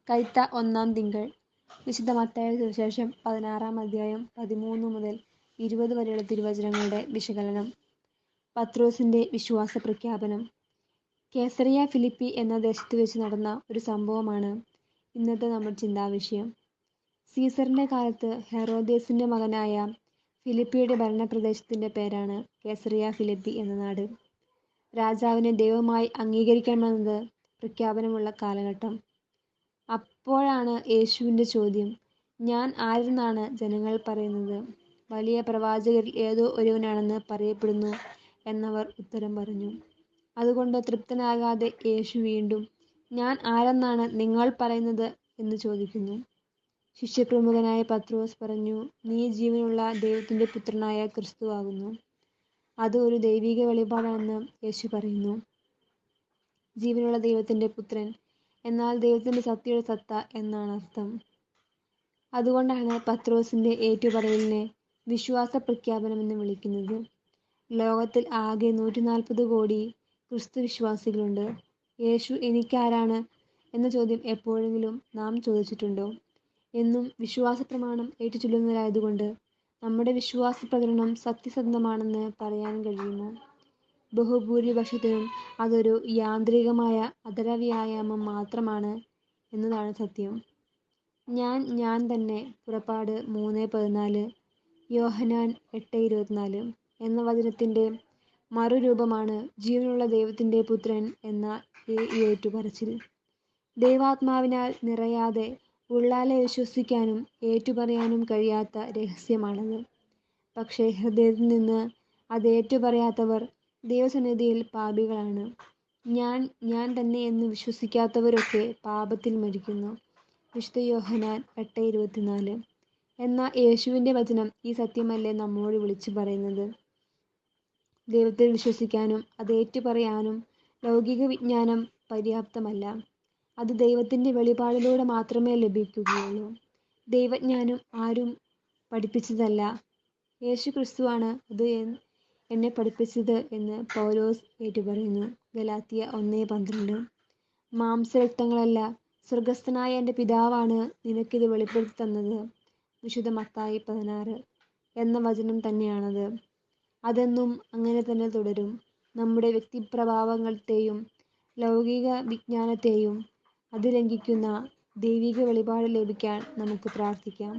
കൈത്ത ഒന്നാം തിങ്കൾ. വിശുദ്ധ മത്തായിയുടെ സുവിശേഷം 16-ാം അധ്യായം 13 മുതൽ 20 വരെയുള്ള തിരുവചനങ്ങളുടെ വിശകലനം. പത്രോസിന്റെ വിശ്വാസ പ്രഖ്യാപനം. കേസറിയ ഫിലിപ്പി എന്ന ദേശത്ത് വെച്ച് നടന്ന ഒരു സംഭവമാണ് ഇന്നത്തെ നമ്മുടെ ചിന്താവിഷയം. സീസറിന്റെ കാലത്ത് ഹെറോദേസിന്റെ മകനായ ഫിലിപ്പിയുടെ ഭരണപ്രദേശത്തിന്റെ പേരാണ് കേസറിയ ഫിലിപ്പി എന്ന നാട്. രാജാവിനെ ദൈവമായി അംഗീകരിക്കണമെന്നത് പ്രഖ്യാപനമുള്ള കാലഘട്ടം. അപ്പോഴാണ് യേശുവിന്റെ ചോദ്യം, ഞാൻ ആരെന്നാണ് ജനങ്ങൾ പറയുന്നത്? വലിയ പ്രവാചകരിൽ ഏതോ ഒരുവനാണെന്ന് പറയപ്പെടുന്നു എന്നവർ ഉത്തരം പറഞ്ഞു. അതുകൊണ്ട് തൃപ്തനാകാതെ യേശു വീണ്ടും, ഞാൻ ആരെന്നാണ് നിങ്ങൾ പറയുന്നത് എന്ന് ചോദിക്കുന്നു. ശിഷ്യപ്രമുഖനായ പത്രോസ് പറഞ്ഞു, നീ ജീവനുള്ള ദൈവത്തിന്റെ പുത്രനായ ക്രിസ്തു ആകുന്നു. അത് ഒരു ദൈവിക വെളിപാടാണെന്ന് യേശു പറയുന്നു. ജീവനുള്ള ദൈവത്തിന്റെ പുത്രൻ എന്നാൽ ദൈവത്തിന്റെ സത്തയുടെ സത്ത എന്നാണ് അർത്ഥം. അതുകൊണ്ടാണ് പത്രോസിന്റെ ഏറ്റുപറയലിനെ വിശ്വാസ പ്രഖ്യാപനം എന്ന് വിളിക്കുന്നത്. ലോകത്തിൽ ആകെ 140 കോടി ക്രിസ്തു വിശ്വാസികളുണ്ട്. യേശു എനിക്കാരാണ് എന്ന ചോദ്യം എപ്പോഴെങ്കിലും നാം ചോദിച്ചിട്ടുണ്ടോ? എന്നും വിശ്വാസ പ്രമാണം ഏറ്റുചൊല്ലുന്നവരായതുകൊണ്ട് നമ്മുടെ വിശ്വാസ പ്രകടനം സത്യസന്ധമാണെന്ന് പറയാൻ കഴിയുമോ? ബഹുഭൂരിപക്ഷത്തിനും അതൊരു യാന്ത്രികമായ അധരവ്യായാമം മാത്രമാണ് എന്നതാണ് സത്യം. ഞാൻ തന്നെ. പുറപ്പാട് 3:14, യോഹന്നാൻ 8:24 എന്ന വചനത്തിന്റെ മറുരൂപമാണ് ജീവനുള്ള ദൈവത്തിന്റെ പുത്രൻ എന്ന ഈ ഏറ്റുപറച്ചിൽ. ദൈവാത്മാവിനാൽ നിറയാതെ ഉള്ളാലെ വിശ്വസിക്കാനും ഏറ്റുപറയാനും കഴിയാത്ത രഹസ്യമാണത്. പക്ഷേ ഹൃദയത്തിൽ നിന്ന് അത് ഏറ്റുപറയാത്തവർ ദൈവസന്നിധിയിൽ പാപികളാണ്. ഞാൻ തന്നെ എന്ന് വിശ്വസിക്കാത്തവരൊക്കെ പാപത്തിൽ മരിക്കുന്നു. വിശുദ്ധ യോഹന്നാൻ 8:24. എന്നാൽ യേശുവിന്റെ വചനം ഈ സത്യമല്ലേ നമ്മോട് വിളിച്ചു പറയുന്നത്? ദൈവത്തിൽ വിശ്വസിക്കാനും അത് ഏറ്റുപറയാനും ലൗകിക വിജ്ഞാനം പര്യാപ്തമല്ല. അത് ദൈവത്തിന്റെ വെളിപാടിലൂടെ മാത്രമേ ലഭിക്കുകയുള്ളൂ. ദൈവജ്ഞാനം ആരും പഠിപ്പിച്ചതല്ല, യേശു ക്രിസ്തുവാണ് അത് എന്നെ പഠിപ്പിച്ചത് എന്ന് പൗലോസ് ഏറ്റുപറയുന്നു. ഗലാത്യർ 1:12. മാംസരക്തങ്ങളല്ല, സ്വർഗസ്ഥനായ എൻ്റെ പിതാവാണ് നിനക്കിത് വെളിപ്പെടുത്തി തന്നത്. വിശുദ്ധ മത്തായി 16 എന്ന വചനം തന്നെയാണത്. അതെന്നും അങ്ങനെ തന്നെ തുടരും. നമ്മുടെ വ്യക്തിപ്രഭാവങ്ങളെയും ലൗകിക വിജ്ഞാനത്തെയും അതിലംഘിക്കുന്ന ദൈവിക വെളിപാട് ലഭിക്കാൻ നമുക്ക് പ്രാർത്ഥിക്കാം.